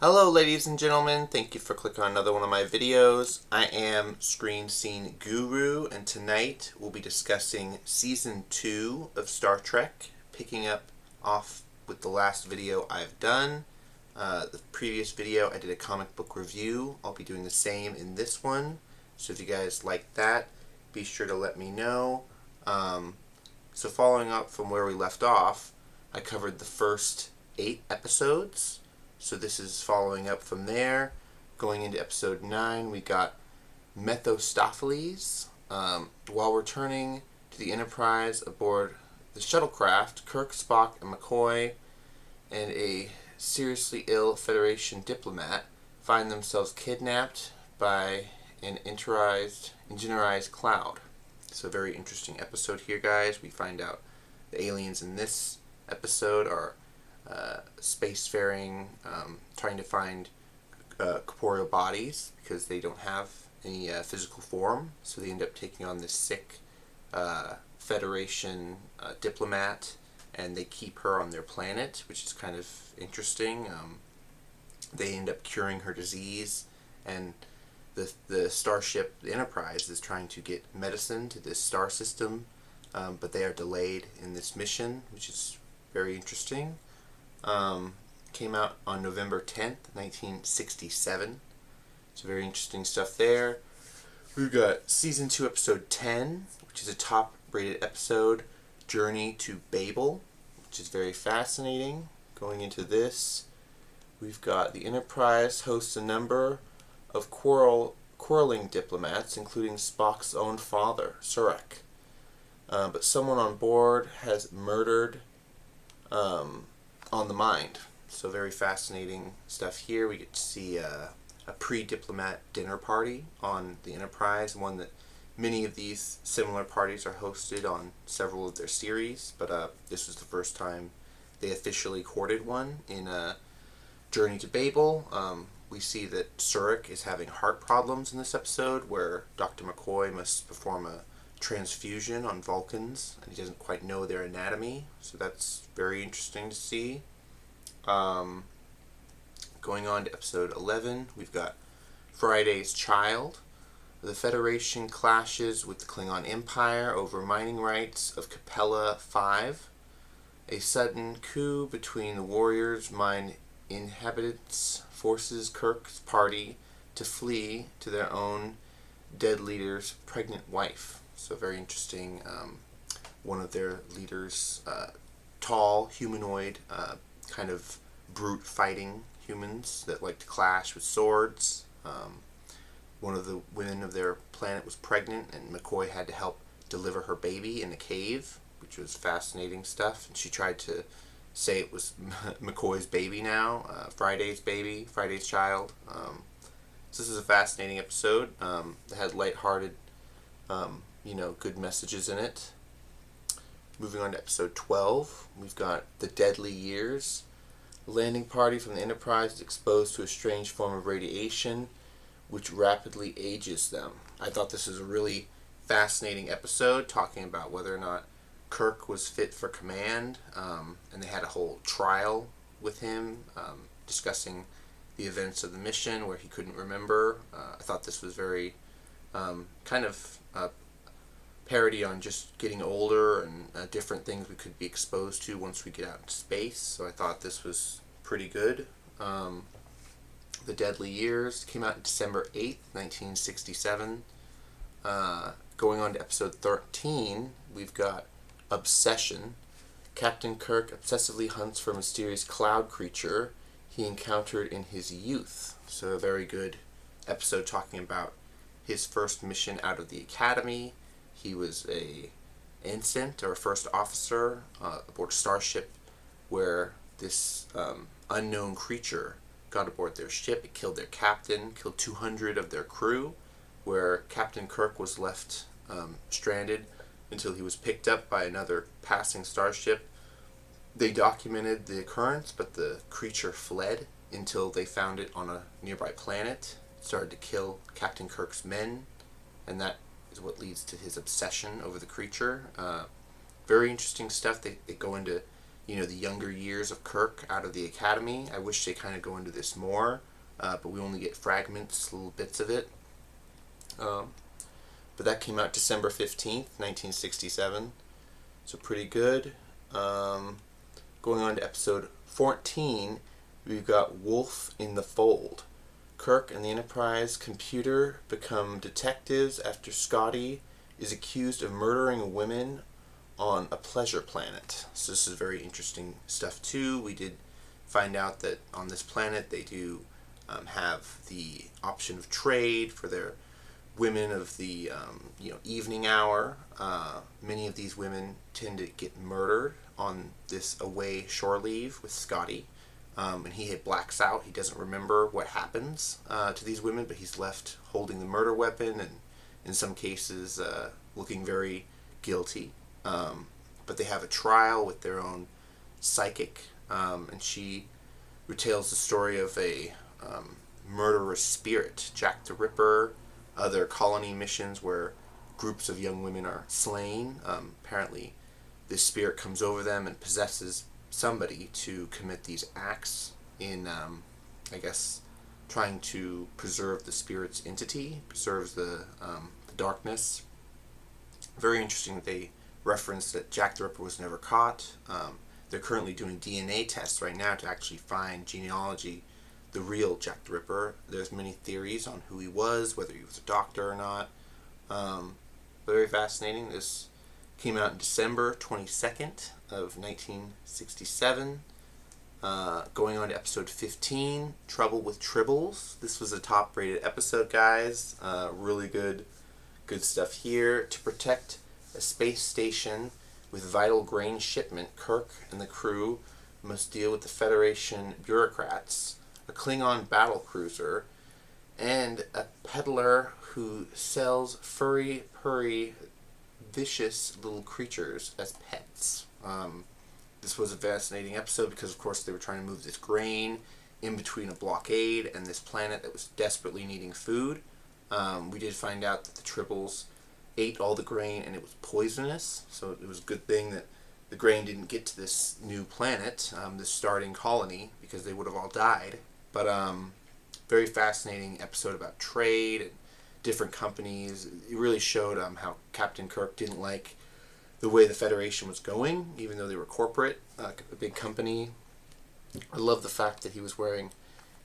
Hello ladies and gentlemen, thank you for clicking on another one of my videos. I am Screen Scene Guru, and tonight we'll be discussing Season 2 of Star Trek, picking up off with the last video I've done. The previous video I did a comic book review. I'll be doing the same in this one, so if you guys like that, be sure to let me know. So following up from where we left off, I covered the first 8 episodes. So this is following up from there. Going into episode 9, we got Mephistopheles. While returning to the Enterprise aboard the shuttlecraft, Kirk, Spock, and McCoy and a seriously ill Federation diplomat find themselves kidnapped by an engineerized cloud. So a very interesting episode here, guys. We find out the aliens in this episode are spacefaring, trying to find corporeal bodies because they don't have any physical form, so they end up taking on this sick Federation diplomat, and they keep her on their planet, which is kind of interesting. They end up curing her disease, and the starship, the Enterprise, is trying to get medicine to this star system, but they are delayed in this mission, which is very interesting. Came out on November 10th, 1967. So very interesting stuff there. We've got Season 2, Episode 10, which is a top-rated episode, Journey to Babel, which is very fascinating. Going into this, we've got the Enterprise hosts a number of quarreling diplomats, including Spock's own father, Sarek. But someone on board has murdered on the mind. So very fascinating stuff here. We get to see a pre-diplomat dinner party on the Enterprise, one that many of these similar parties are hosted on several of their series, but this was the first time they officially courted one in Journey to Babel. We see that Sarek is having heart problems in this episode, where Dr. McCoy must perform a transfusion on Vulcans, and he doesn't quite know their anatomy, so that's very interesting to see. Going on to episode 11, we've got Friday's Child. The Federation clashes with the Klingon Empire over mining rights of Capella 5. A sudden coup between the warriors' mine inhabitants forces Kirk's party to flee to their own dead leader's pregnant wife. So very interesting. One of their leaders, tall, humanoid, kind of brute fighting humans that like to clash with swords. One of the women of their planet was pregnant, and McCoy had to help deliver her baby in the cave, which was fascinating stuff. And she tried to say it was McCoy's baby now, Friday's baby, Friday's child. So this is a fascinating episode. It had lighthearted, good messages in it. Moving on to episode 12, we've got The Deadly Years. The landing party from the Enterprise is exposed to a strange form of radiation which rapidly ages them. I thought this was a really fascinating episode, talking about whether or not Kirk was fit for command, and they had a whole trial with him, discussing the events of the mission where he couldn't remember. I thought this was very kind of parody on just getting older and different things we could be exposed to once we get out into space. So I thought this was pretty good. The Deadly Years came out December 8th, 1967. Going on to episode 13, we've got Obsession. Captain Kirk obsessively hunts for a mysterious cloud creature he encountered in his youth. So a very good episode talking about his first mission out of the academy. He was a ensign or a first officer aboard a starship where this unknown creature got aboard their ship. It killed their captain, killed 200 of their crew, where Captain Kirk was left stranded until he was picked up by another passing starship. They documented the occurrence, but the creature fled until they found it on a nearby planet. It started to kill Captain Kirk's men, and that is what leads to his obsession over the creature. Very interesting stuff. They go into, the younger years of Kirk out of the academy. I wish they kind of go into this more, but we only get fragments, little bits of it. But that came out December 15th, 1967, so pretty good. Going on to episode 14, we've got Wolf in the Fold. Kirk and the Enterprise computer become detectives after Scotty is accused of murdering women on a pleasure planet. So this is very interesting stuff too. We did find out that on this planet they do have the option of trade for their women of the evening hour. Many of these women tend to get murdered on this away shore leave with Scotty. And he blacks out. He doesn't remember what happens to these women, but he's left holding the murder weapon and in some cases looking very guilty. But they have a trial with their own psychic, and she retails the story of a murderous spirit, Jack the Ripper, other colony missions where groups of young women are slain. Apparently this spirit comes over them and possesses somebody to commit these acts in, trying to preserve the spirit's entity, preserves the darkness. Very interesting that they referenced that Jack the Ripper was never caught. They're currently doing DNA tests right now to actually find genealogy, the real Jack the Ripper. There's many theories on who he was, whether he was a doctor or not. Very fascinating. This came out in December 22nd of 1967. Going on to episode 15, Trouble with Tribbles. This was a top-rated episode, guys. Really good stuff here. To protect a space station with vital grain shipment, Kirk and the crew must deal with the Federation bureaucrats, a Klingon battlecruiser, and a peddler who sells furry, vicious little creatures as pets. This was a fascinating episode because, of course, they were trying to move this grain in between a blockade and this planet that was desperately needing food. We did find out that the Tribbles ate all the grain and it was poisonous, so it was a good thing that the grain didn't get to this new planet, this starting colony, because they would have all died. But very fascinating episode about trade and different companies. It really showed how Captain Kirk didn't like the way the Federation was going, even though they were corporate, a big company. I love the fact that he was wearing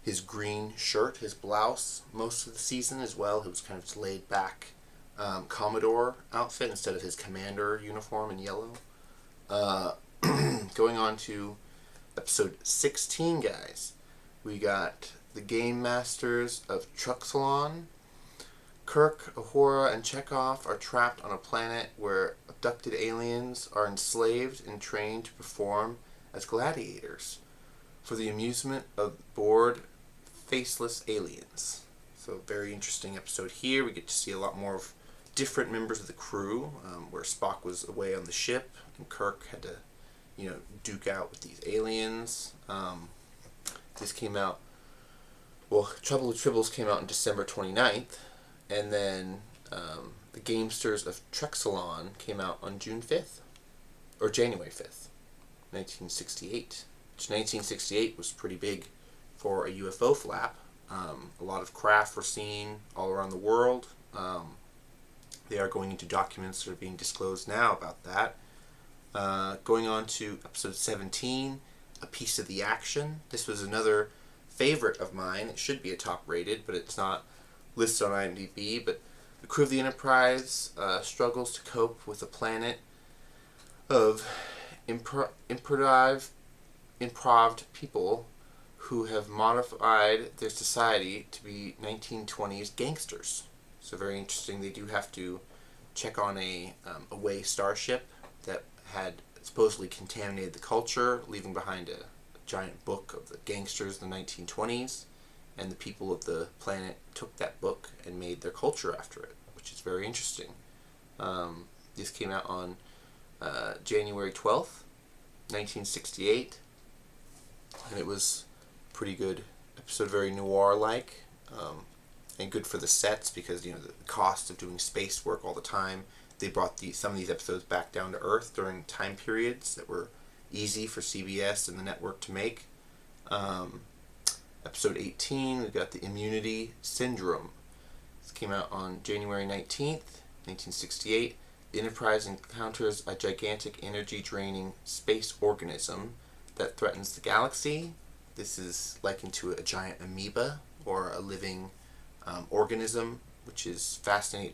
his green shirt, his blouse, most of the season as well. It was kind of this laid back Commodore outfit instead of his commander uniform in yellow. Going on to episode 16, guys. We got the Game Masters of Truxalon. Kirk, Uhura, and Chekhov are trapped on a planet where abducted aliens are enslaved and trained to perform as gladiators for the amusement of bored, faceless aliens. So, very interesting episode here. We get to see a lot more of different members of the crew, where Spock was away on the ship and Kirk had to, duke out with these aliens. This came out, Trouble with Tribbles came out on December 29th. And then the Gamesters of Truxalon came out on June 5th, or January 5th, 1968. Which 1968 was pretty big for a UFO flap. A lot of craft were seen all around the world. They are going into documents that are being disclosed now about that. Going on to episode 17, A Piece of the Action. This was another favorite of mine. It should be a top rated, but it's not listed on IMDb. But the crew of the Enterprise struggles to cope with a planet of improv people who have modified their society to be 1920s gangsters. So very interesting. They do have to check on a away starship that had supposedly contaminated the culture, leaving behind a giant book of the gangsters in the 1920s. And the people of the planet took that book and made their culture after it, which is very interesting. This came out on January 12th, 1968, and it was pretty good episode, very noir-like, and good for the sets because, the cost of doing space work all the time. They brought some of these episodes back down to Earth during time periods that were easy for CBS and the network to make. Episode 18, we've got the Immunity Syndrome. This came out on January 19th, 1968. The Enterprise encounters a gigantic energy-draining space organism that threatens the galaxy. This is likened to a giant amoeba or a living organism, which is fascinating.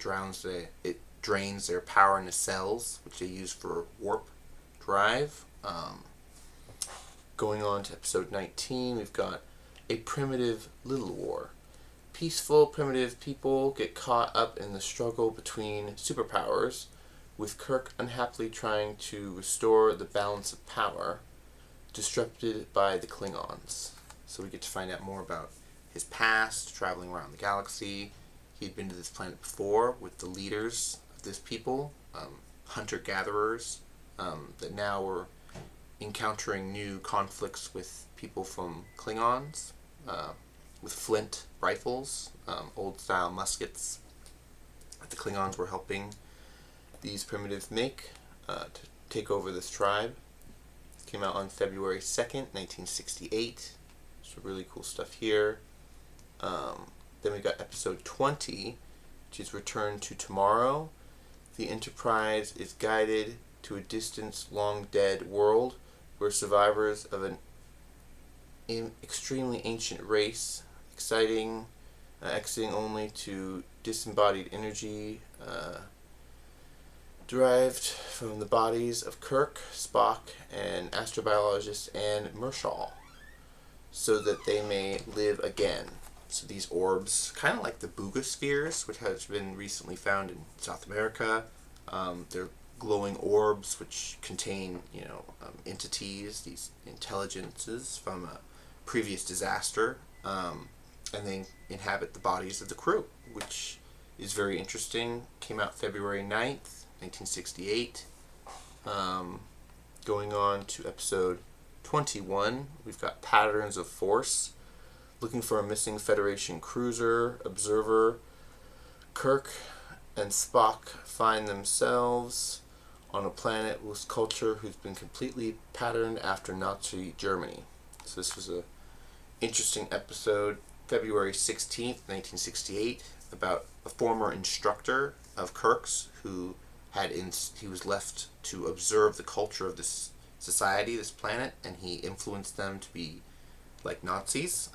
It drains their power into cells, which they use for warp drive. Going on to episode 19, we've got A Primitive Little War. Peaceful, primitive people get caught up in the struggle between superpowers, with Kirk unhappily trying to restore the balance of power, disrupted by the Klingons. So we get to find out more about his past, traveling around the galaxy. He'd been to this planet before with the leaders of this people, hunter-gatherers, that now were encountering new conflicts with people from Klingons, with flint rifles, old-style muskets that the Klingons were helping these primitives make to take over this tribe. It came out on February 2nd, 1968. So really cool stuff here. Then we got episode 20, which is Return to Tomorrow. The Enterprise is guided to a distant, long-dead world where survivors of an extremely ancient race, exiting only to disembodied energy derived from the bodies of Kirk, Spock, and astrobiologist Anne Marshall, so that they may live again. So these orbs, kind of like the boogospheres, which has been recently found in South America, they're glowing orbs which contain, entities, these intelligences from a previous disaster, and they inhabit the bodies of the crew, which is very interesting. Came out February 9th, 1968. Going on to episode 21, we've got Patterns of Force. Looking for a missing Federation cruiser, Observer, Kirk and Spock find themselves on a planet whose culture has been completely patterned after Nazi Germany. So this was a interesting episode, February 16th, 1968, about a former instructor of Kirk's who he was left to observe the culture of this society, this planet, and he influenced them to be like Nazis.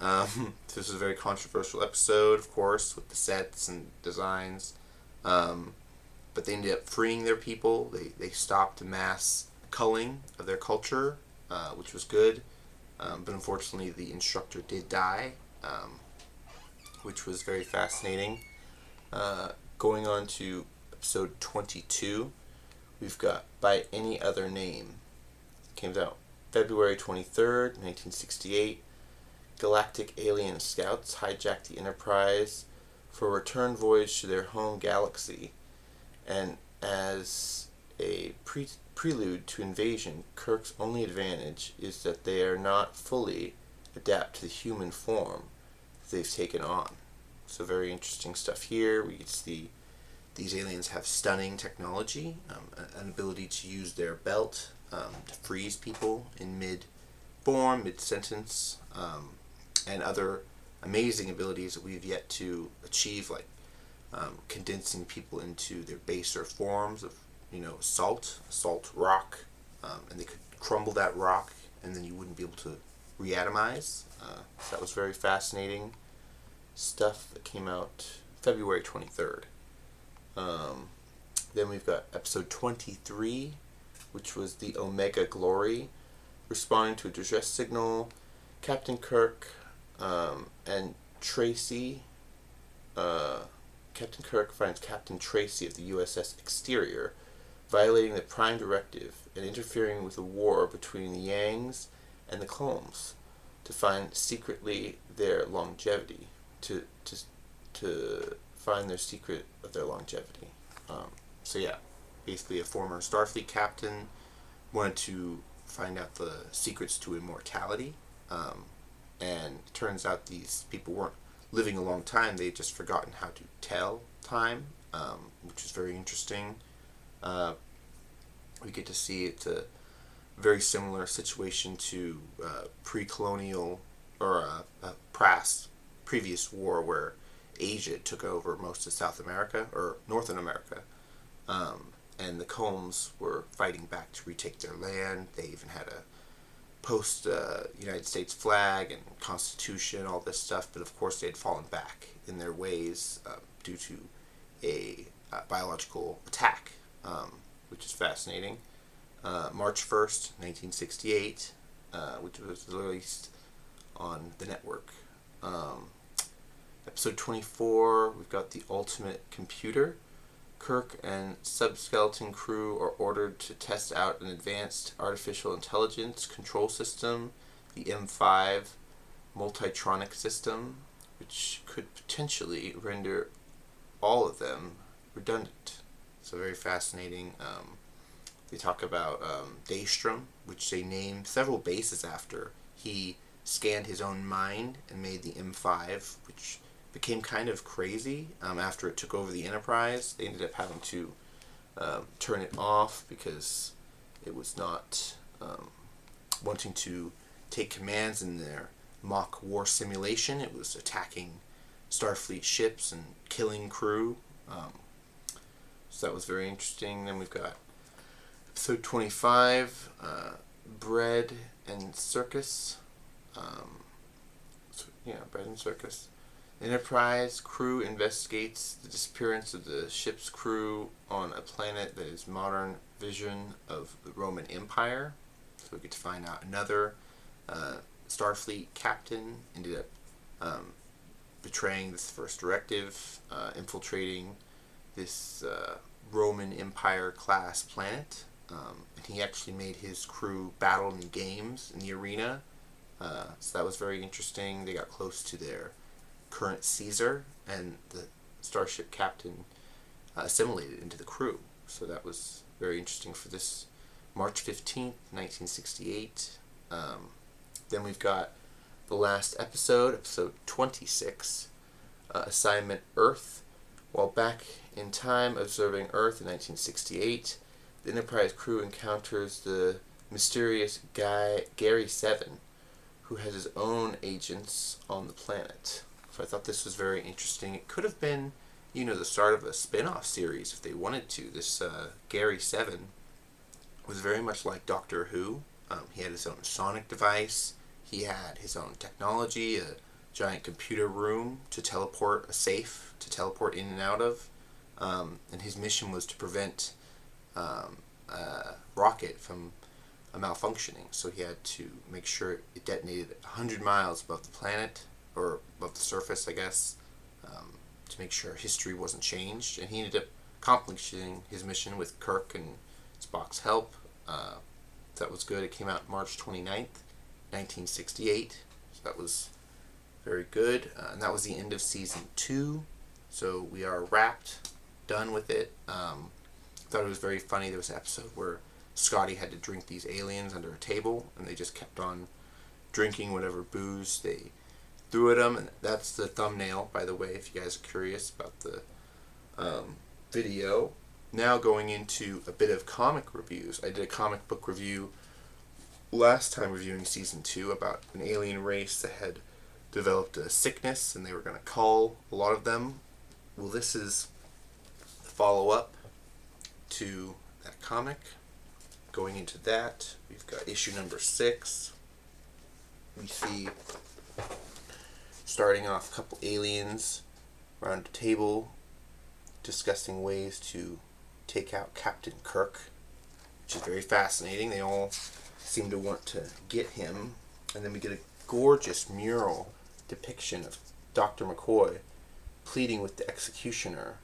This is a very controversial episode, of course, with the sets and designs. But they ended up freeing their people. They stopped mass culling of their culture, which was good. But unfortunately, the instructor did die, which was very fascinating. Going on to episode 22, we've got By Any Other Name. It came out February 23rd, 1968. Galactic alien scouts hijack the Enterprise for a return voyage to their home galaxy, and as a prelude to invasion, Kirk's only advantage is that they are not fully adapt to the human form they've taken on. So very interesting stuff here. We see these aliens have stunning technology, an ability to use their belt to freeze people in mid-form, mid-sentence, and other amazing abilities that we've yet to achieve, like condensing people into their baser forms of, salt rock, and they could crumble that rock, and then you wouldn't be able to reatomize. So that was very fascinating stuff that came out February 23rd. Then we've got episode 23, which was the Omega Glory. Responding to a distress signal, Captain Kirk and Tracy. Captain Kirk finds Captain Tracy of the USS Exterior violating the Prime Directive and interfering with a war between the Yangs and the Clones to find secretly their longevity, to find their secret of their longevity. So yeah, basically a former Starfleet captain wanted to find out the secrets to immortality, and it turns out these people weren't living a long time, they had just forgotten how to tell time, which is very interesting. We get to see it's very similar situation to pre-colonial or previous war where Asia took over most of South America or Northern America, and the Combs were fighting back to retake their land. They even had a post United States flag and Constitution, all this stuff, but of course they had fallen back in their ways due to a biological attack, which is fascinating. March 1st, 1968, which was released on the network. Episode 24, we've got The Ultimate Computer. Kirk and subskeleton crew are ordered to test out an advanced artificial intelligence control system, the M5 Multitronic system, which could potentially render all of them redundant. So very fascinating. They talk about Daystrom, which they named several bases after. He scanned his own mind and made the M5, which became kind of crazy after it took over the Enterprise. They ended up having to turn it off because it was not wanting to take commands in their mock war simulation. It was attacking Starfleet ships and killing crew. So that was very interesting. Then we've got episode 25, Bread and Circus. Bread and Circus. Enterprise crew investigates the disappearance of the ship's crew on a planet that is modern vision of the Roman Empire. So we get to find out another Starfleet captain ended up betraying this first directive, infiltrating this Roman Empire class planet, and he actually made his crew battle in games in the arena. So that was very interesting. They got close to their current Caesar, and the starship captain assimilated into the crew. So that was very interesting for this March 15th, 1968. Then we've got the last episode, episode 26, Assignment Earth. While back in time observing Earth in 1968, the Enterprise crew encounters the mysterious guy Gary 7, who has his own agents on the planet. So I thought this was very interesting. It could have been, the start of a spin-off series if they wanted to. This Gary 7 was very much like Doctor Who. He had his own sonic device. He had his own technology, a giant computer room to teleport, a safe to teleport in and out of. And his mission was to prevent a rocket from malfunctioning. So he had to make sure it detonated 100 miles above the planet, or above the surface, I guess, to make sure history wasn't changed. And he ended up accomplishing his mission with Kirk and Spock's help. That was good. It came out March 29th, 1968. So that was very good. And that was the end of season 2. So we are wrapped, done with it. Thought it was very funny. There was an episode where Scotty had to drink these aliens under a table, and they just kept on drinking whatever booze they threw at them. And that's the thumbnail, by the way, if you guys are curious about the video. Now going into a bit of comic reviews. I did a comic book review last time reviewing season 2 about an alien race that had developed a sickness, and they were going to cull a lot of them. Well, this is the follow-up to that comic. Going into that, we've got issue number 6. We see, starting off, a couple aliens around a table discussing ways to take out Captain Kirk, which is very fascinating. They all seem to want to get him. And then we get a gorgeous mural depiction of Dr. McCoy pleading with the executioner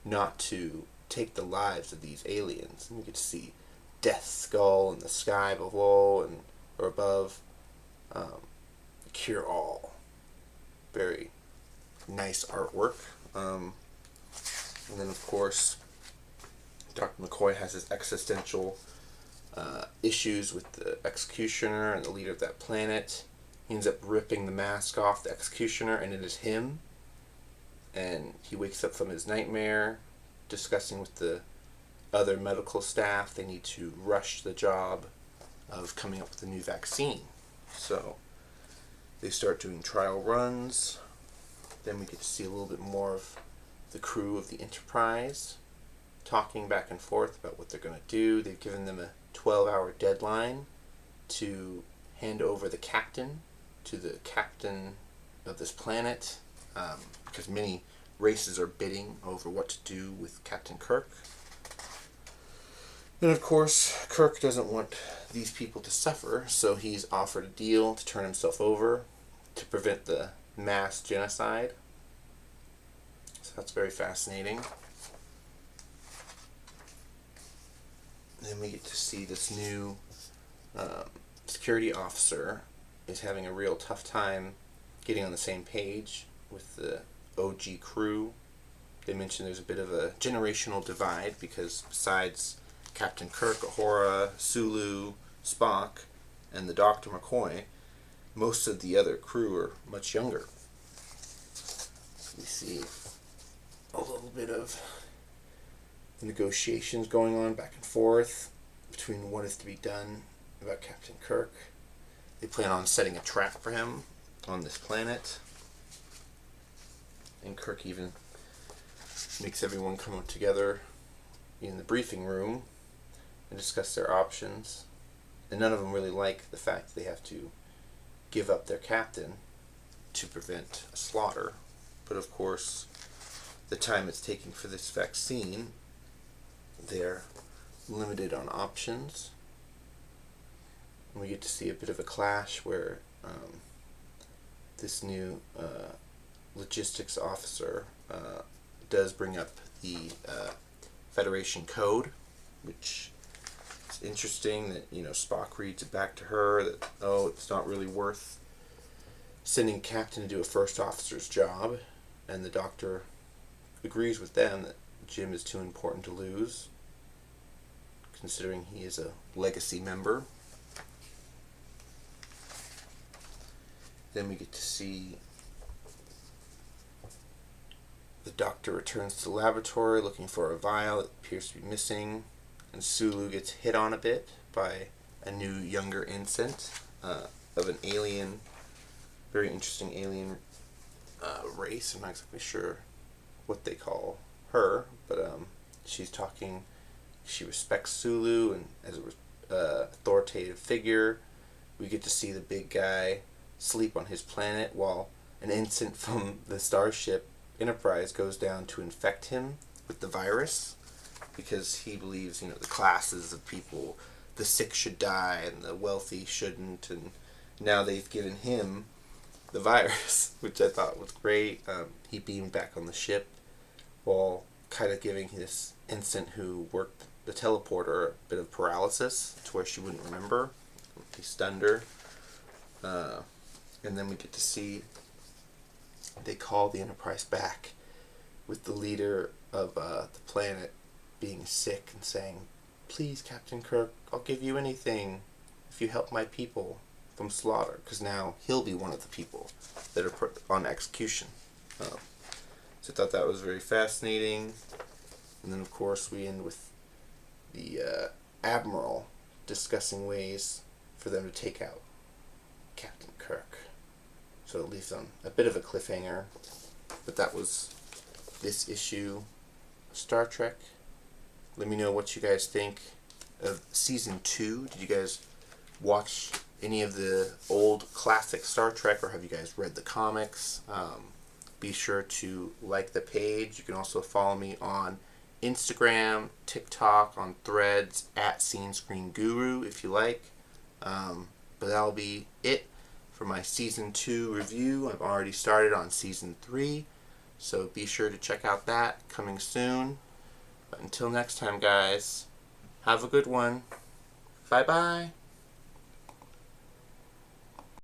not to take the lives of these aliens. And we get to see Death Skull in the sky below or above. Cure all. Very nice artwork. And then, of course, Dr. McCoy has his existential issues with the executioner and the leader of that planet. He ends up ripping the mask off the executioner, and it is him. And he wakes up from his nightmare, discussing with the other medical staff. They need to rush the job of coming up with a new vaccine. So they start doing trial runs. Then we get to see a little bit more of the crew of the Enterprise talking back and forth about what they're going to do. They've given them a 12-hour deadline to hand over the captain to the captain of this planet, because many races are bidding over what to do with Captain Kirk. And of course, Kirk doesn't want these people to suffer, so he's offered a deal to turn himself over to prevent the mass genocide. So that's very fascinating. Then we get to see this new security officer is having a real tough time getting on the same page with the OG crew. They mentioned there's a bit of a generational divide because besides Captain Kirk, Uhura, Sulu, Spock, and the Dr. McCoy, most of the other crew are much younger. So we see a little bit of the negotiations going on back and forth between what is to be done about Captain Kirk. They plan on setting a trap for him on this planet. And Kirk even makes everyone come together in the briefing room and discuss their options. And none of them really like the fact that they have to give up their captain to prevent a slaughter. But of course, the time it's taking for this vaccine, they're limited on options. And we get to see a bit of a clash where this new logistics officer does bring up the Federation Code, which is interesting that, Spock reads it back to her that, it's not really worth sending a captain to do a first officer's job, and the Doctor agrees with them that Jim is too important to lose, considering he is a legacy member. Then we get to see the Doctor returns to the laboratory looking for a vial that appears to be missing, and Sulu gets hit on a bit by a new, younger ensign of an alien, very interesting alien race. I'm not exactly sure what they call her, but she's talking. She respects Sulu, and as an authoritative figure, we get to see the big guy sleep on his planet while an ensign from the starship Enterprise goes down to infect him with the virus, because he believes, the classes of people, the sick should die and the wealthy shouldn't, and now they've given him the virus, which I thought was great. He beamed back on the ship while kind of giving this ensign who worked the teleporter a bit of paralysis to where she wouldn't remember. He stunned her. And then we get to see they call the Enterprise back with the leader of the planet being sick and saying, "Please, Captain Kirk, I'll give you anything if you help my people from slaughter," because now he'll be one of the people that are put on execution. So I thought that was very fascinating. And then, of course, we end with the Admiral discussing ways for them to take out Captain Kirk. So it leaves on a bit of a cliffhanger. But that was this issue of Star Trek. Let me know what you guys think of Season 2. Did you guys watch any of the old classic Star Trek, or have you guys read the comics? Be sure to like the page. You can also follow me on Instagram, TikTok, on Threads, @SceneScreenGuru if you like. But that'll be it for my Season 2 review. I've already started on Season 3, so be sure to check out that, coming soon. But until next time, guys, have a good one. Bye-bye.